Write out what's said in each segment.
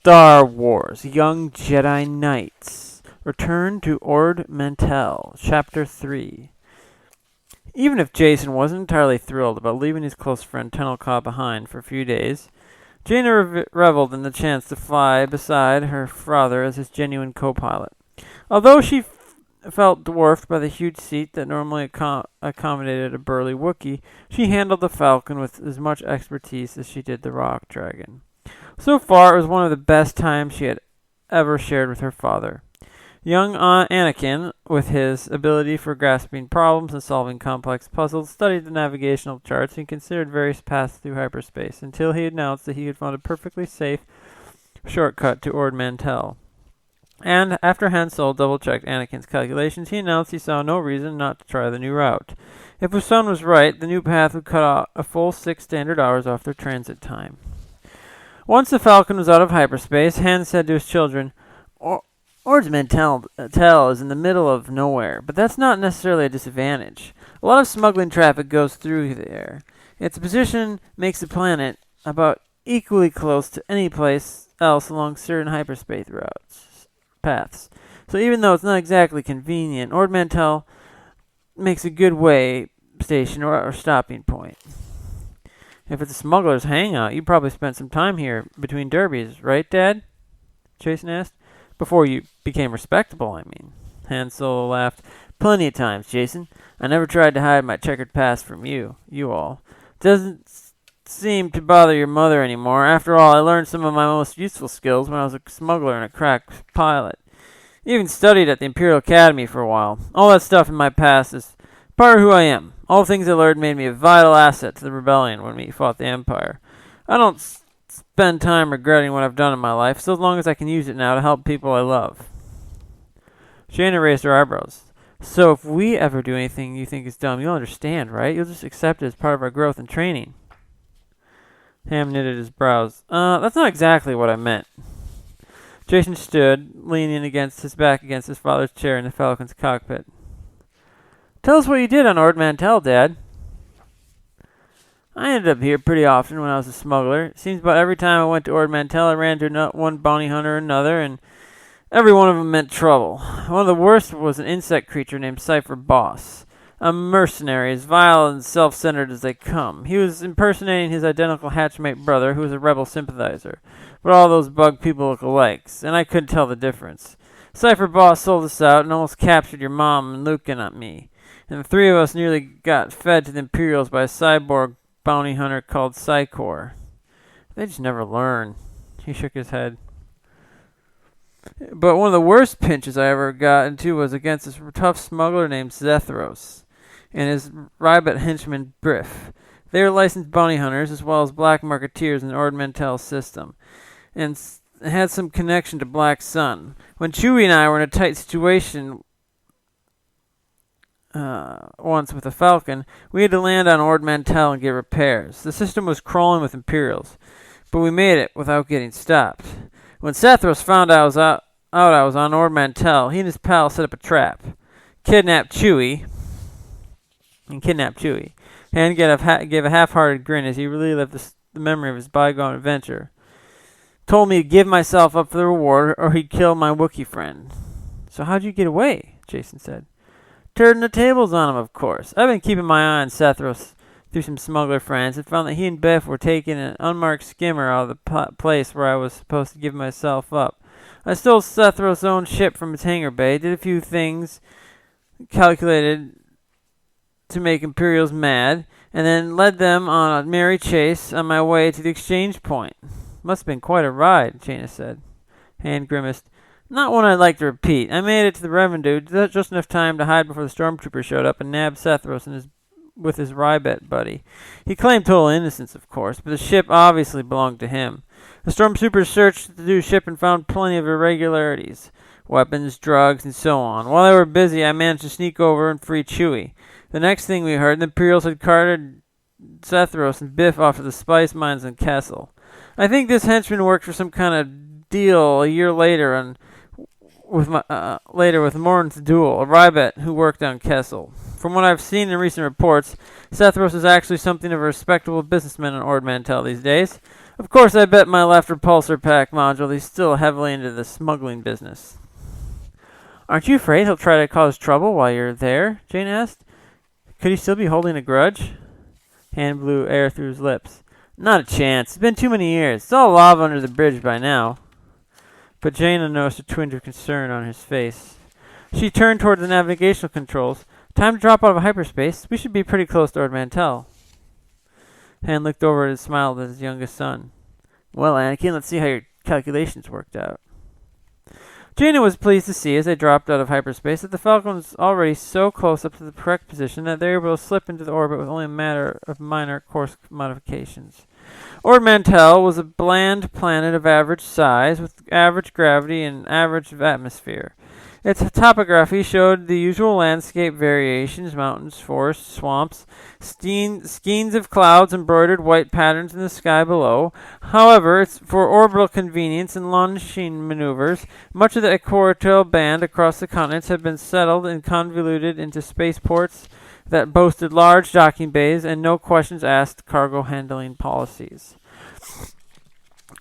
Star Wars Young Jedi Knights Return to Ord Mantell, Chapter 3. Even if Jason wasn't entirely thrilled about leaving his close friend Tenel Ka behind for a few days, Jaina reveled in the chance to fly beside her father as his genuine co-pilot. Although she felt dwarfed by the huge seat that normally accommodated a burly Wookiee, she handled the Falcon with as much expertise as she did the Rock Dragon. So far, it was one of the best times she had ever shared with her father. Young Anakin, with his ability for grasping problems and solving complex puzzles, studied the navigational charts and considered various paths through hyperspace until he announced that he had found a perfectly safe shortcut to Ord Mantell. And after Han Solo double-checked Anakin's calculations, he announced he saw no reason not to try the new route. If Busan was right, the new path would cut off a full 6 standard hours off their transit time. Once the Falcon was out of hyperspace, Han said to his children, Ord Mantell is in the middle of nowhere, but that's not necessarily a disadvantage. A lot of smuggling traffic goes through there. Its position makes the planet about equally close to any place else along certain hyperspace paths. So even though it's not exactly convenient, Ord Mantell makes a good way station or stopping point. If it's a smuggler's hangout, you probably spent some time here between derbies, right, Dad? Jason asked. Before you became respectable, I mean. Han Solo laughed. Plenty of times, Jason. I never tried to hide my checkered past from you all. Doesn't seem to bother your mother anymore. After all, I learned some of my most useful skills when I was a smuggler and a crack pilot. Even studied at the Imperial Academy for a while. All that stuff in my past is part of who I am. All the things I learned made me a vital asset to the rebellion when we fought the Empire. I don't spend time regretting what I've done in my life, so long as I can use it now to help people I love. Jaina raised her eyebrows. So if we ever do anything you think is dumb, you'll understand, right? You'll just accept it as part of our growth and training. Ham knitted his brows. That's not exactly what I meant. Jason stood, leaning his back against his father's chair in the Falcon's cockpit. Tell us what you did on Ord Mantell, Dad. I ended up here pretty often when I was a smuggler. It seems about every time I went to Ord Mantell, I ran into one bounty hunter or another, and every one of them meant trouble. One of the worst was an insect creature named Cypher Boss, a mercenary as vile and self-centered as they come. He was impersonating his identical hatchmate brother, who was a rebel sympathizer. But all those bug people look alike, and I couldn't tell the difference. Cypher Boss sold us out and almost captured your mom and Luke and me. And the three of us nearly got fed to the Imperials by a cyborg bounty hunter called Psychor. They just never learn. He shook his head. But one of the worst pinches I ever got into was against this tough smuggler named Zethros and his Rybet henchman Briff. They were licensed bounty hunters as well as black marketeers in the Ord Mantell system, and had some connection to Black Sun. When Chewie and I were in a tight situation once with a Falcon, we had to land on Ord Mantell and get repairs. The system was crawling with Imperials, but we made it without getting stopped. When Zethros found I was on Ord Mantell, he and his pal set up a trap, kidnapped Chewie. Han gave a half-hearted grin as he relived the memory of his bygone adventure. Told me to give myself up for the reward or he'd kill my Wookiee friend. So how'd you get away? Jason said. Turning the tables on him, of course. I've been keeping my eye on Zethros through some smuggler friends and found that he and Biff were taking an unmarked skimmer out of the place where I was supposed to give myself up. I stole Zethros' own ship from his hangar bay, did a few things calculated to make Imperials mad, and then led them on a merry chase on my way to the exchange point. Must have been quite a ride, Jaina said. Han grimaced. Not one I'd like to repeat. I made it to the Revenue just enough time to hide before the stormtrooper showed up and nabbed Zethros with his Rybet buddy. He claimed total innocence, of course, but the ship obviously belonged to him. The stormtroopers searched the new ship and found plenty of irregularities. Weapons, drugs, and so on. While they were busy, I managed to sneak over and free Chewie. The next thing we heard, the Imperials had carted Zethros and Biff off to the spice mines in Kessel. I think this henchman worked for some kind of deal a year later with Morn's Duel, a Rybet who worked on Kessel. From what I've seen in recent reports, Zethros is actually something of a respectable businessman on Ord Mantell these days. Of course, I bet my left repulsor pack module he's still heavily into the smuggling business. Aren't you afraid he'll try to cause trouble while you're there? Jane asked. Could he still be holding a grudge? Han blew air through his lips. Not a chance. It's been too many years. It's all lava under the bridge by now. But Jane noticed a twinge of concern on his face. She turned toward the navigational controls. Time to drop out of hyperspace. We should be pretty close to Ord Mantell. Han looked over and smiled at his youngest son. Well, Anakin, let's see how your calculations worked out. Jaina was pleased to see, as they dropped out of hyperspace, that the Falcon was already so close up to the correct position that they were able to slip into the orbit with only a matter of minor course modifications. Ord Mantell was a bland planet of average size, with average gravity and average atmosphere. Its topography showed the usual landscape variations: mountains, forests, swamps, skeins of clouds, embroidered white patterns in the sky below. However, for orbital convenience and launching maneuvers, much of the equatorial band across the continents had been settled and convoluted into spaceports that boasted large docking bays and no questions asked cargo handling policies.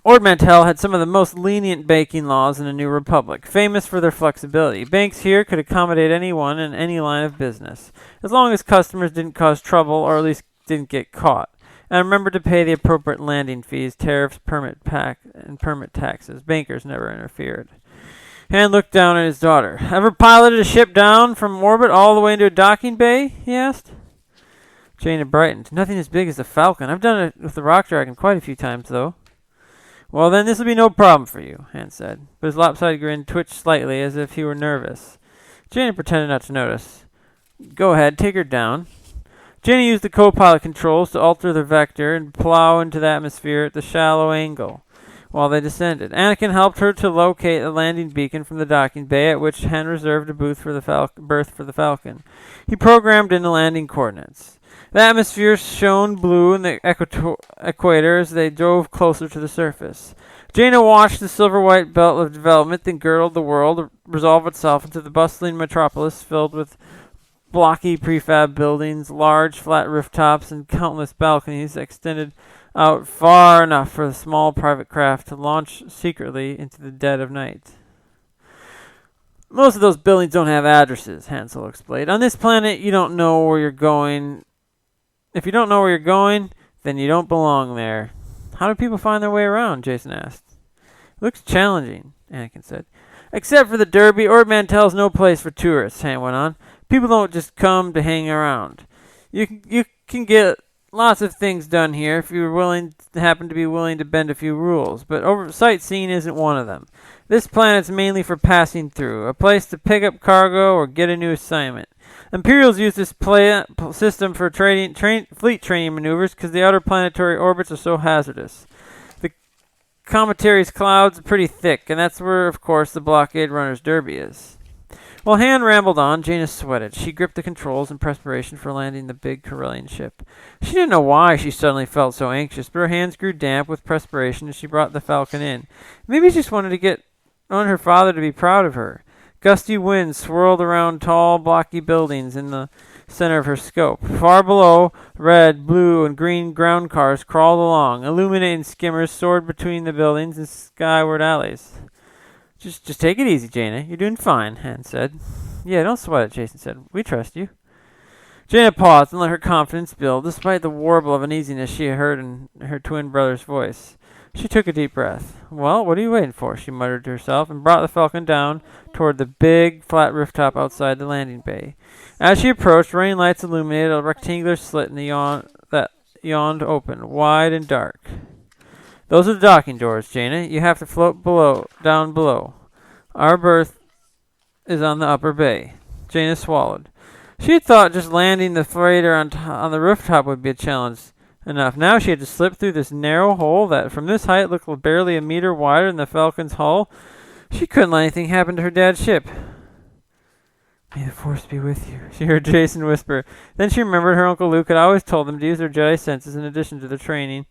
Ord Mantell had some of the most lenient banking laws in the New Republic, famous for their flexibility. Banks here could accommodate anyone in any line of business, as long as customers didn't cause trouble or at least didn't get caught, and remembered to pay the appropriate landing fees, tariffs, permit taxes. Bankers never interfered. Han looked down at his daughter. Ever piloted a ship down from orbit all the way into a docking bay? He asked. Jaina brightened. Nothing as big as the Falcon. I've done it with the Rock Dragon quite a few times, though. Well, then this will be no problem for you, Han said, but his lopsided grin twitched slightly as if he were nervous. Jaina pretended not to notice. Go ahead, take her down. Jaina used the co-pilot controls to alter the vector and plow into the atmosphere at the shallow angle while they descended. Anakin helped her to locate a landing beacon from the docking bay, at which Han reserved a berth for the Falcon. He programmed in the landing coordinates. The atmosphere shone blue in the equator as they drove closer to the surface. Jaina watched the silver-white belt of development that girdled the world resolve itself into the bustling metropolis filled with blocky prefab buildings, large flat rooftops, and countless balconies that extended out far enough for the small private craft to launch secretly into the dead of night. Most of those buildings don't have addresses, Han Solo explained. On this planet, you don't know where you're going. If you don't know where you're going, then you don't belong there. How do people find their way around? Jason asked. Looks challenging, Anakin said. Except for the Derby, Ord Mantell's no place for tourists, Han went on. People don't just come to hang around. You can get lots of things done here if you're happen to be willing to bend a few rules, but sightseeing isn't one of them. This planet's mainly for passing through, a place to pick up cargo or get a new assignment. Imperials use this system for fleet training maneuvers because the outer planetary orbits are so hazardous. The Cometary's clouds are pretty thick, and that's where, of course, the blockade runner's derby is. While Han rambled on, Jaina sweated. She gripped the controls in preparation for landing the big Corellian ship. She didn't know why she suddenly felt so anxious, but her hands grew damp with perspiration as she brought the Falcon in. Maybe she just wanted her father to be proud of her. Gusty winds swirled around tall, blocky buildings in the center of her scope. Far below, red, blue, and green ground cars crawled along. Illuminating skimmers soared between the buildings and skyward alleys. Just take it easy, Jaina. You're doing fine, Han said. Yeah, don't sweat it, Jason said. We trust you. Jaina paused and let her confidence build, despite the warble of uneasiness she heard in her twin brother's voice. She took a deep breath. Well, what are you waiting for? She muttered to herself and brought the Falcon down toward the big, flat rooftop outside the landing bay. As she approached, running lights illuminated a rectangular slit in the that yawned open, wide and dark. Those are the docking doors, Jaina. You have to float down below. Our berth is on the upper bay. Jaina swallowed. She had thought just landing the freighter on the rooftop would be a challenge enough. Now she had to slip through this narrow hole that from this height looked barely a meter wider than the Falcon's hull. She couldn't let anything happen to her dad's ship. May the Force be with you, she heard Jason whisper. Then she remembered her Uncle Luke had always told them to use their Jedi senses in addition to their training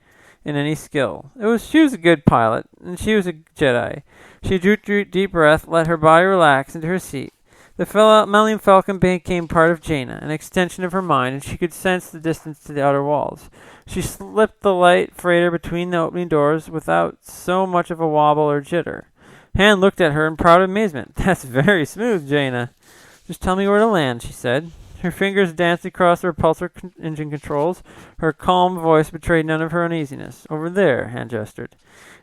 in any skill. She was a good pilot, and she was a Jedi. She drew a deep breath, let her body relax into her seat. The Millennium Falcon became part of Jaina, an extension of her mind, and she could sense the distance to the outer walls. She slipped the light freighter between the opening doors without so much of a wobble or jitter. Han looked at her in proud amazement. "That's very smooth, Jaina." "Just tell me where to land," she said. Her fingers danced across the repulsor engine controls. Her calm voice betrayed none of her uneasiness. "Over there," Han gestured.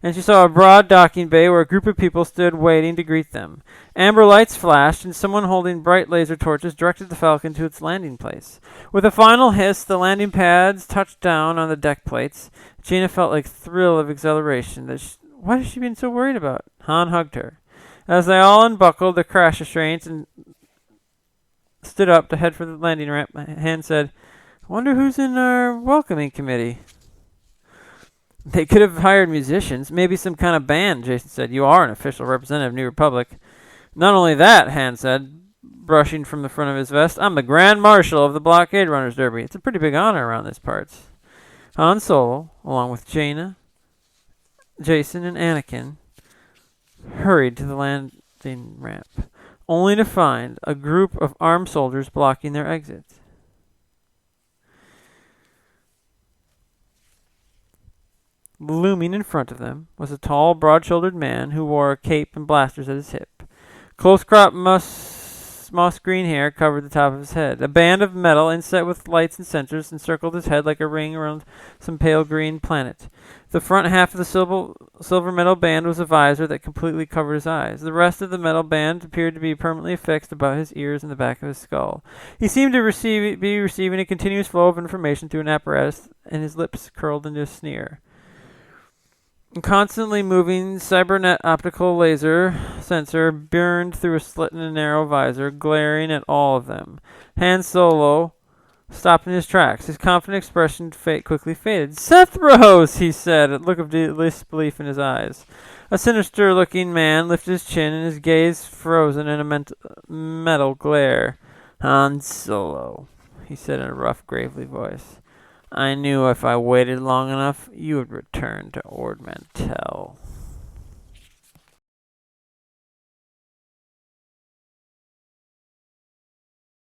And she saw a broad docking bay where a group of people stood waiting to greet them. Amber lights flashed, and someone holding bright laser torches directed the Falcon to its landing place. With a final hiss, the landing pads touched down on the deck plates. Jaina felt a thrill of exhilaration. What has she been so worried about? Han hugged her. As they all unbuckled the crash restraints and stood up to head for the landing ramp, Han said, "I wonder who's in our welcoming committee." "They could have hired musicians, maybe some kind of band," Jason said. "You are an official representative of New Republic." "Not only that," Han said, brushing from the front of his vest, "I'm the Grand Marshal of the Blockade Runners Derby. It's a pretty big honor around these parts." Han Solo, along with Jaina, Jason, and Anakin, hurried to the landing ramp, only to find a group of armed soldiers blocking their exit. Looming in front of them was a tall, broad-shouldered man who wore a cape and blasters at his hip. Close-cropped moss green hair covered the top of his head. A band of metal inset with lights and sensors encircled his head like a ring around some pale green planet. The front half of the silver metal band was a visor that completely covered his eyes. The rest of the metal band appeared to be permanently affixed about his ears and the back of his skull. He seemed to be receiving a continuous flow of information through an apparatus, and his lips curled into a sneer. A constantly moving cybernet optical laser sensor burned through a slit in a narrow visor, glaring at all of them. Han Solo stopped in his tracks. His confident expression quickly faded. "Sethros," he said, a look of disbelief in his eyes. A sinister-looking man lifted his chin, and his gaze frozen in a metal glare. "Han Solo," he said in a rough, gravely voice. "I knew if I waited long enough, you would return to Ord Mantell."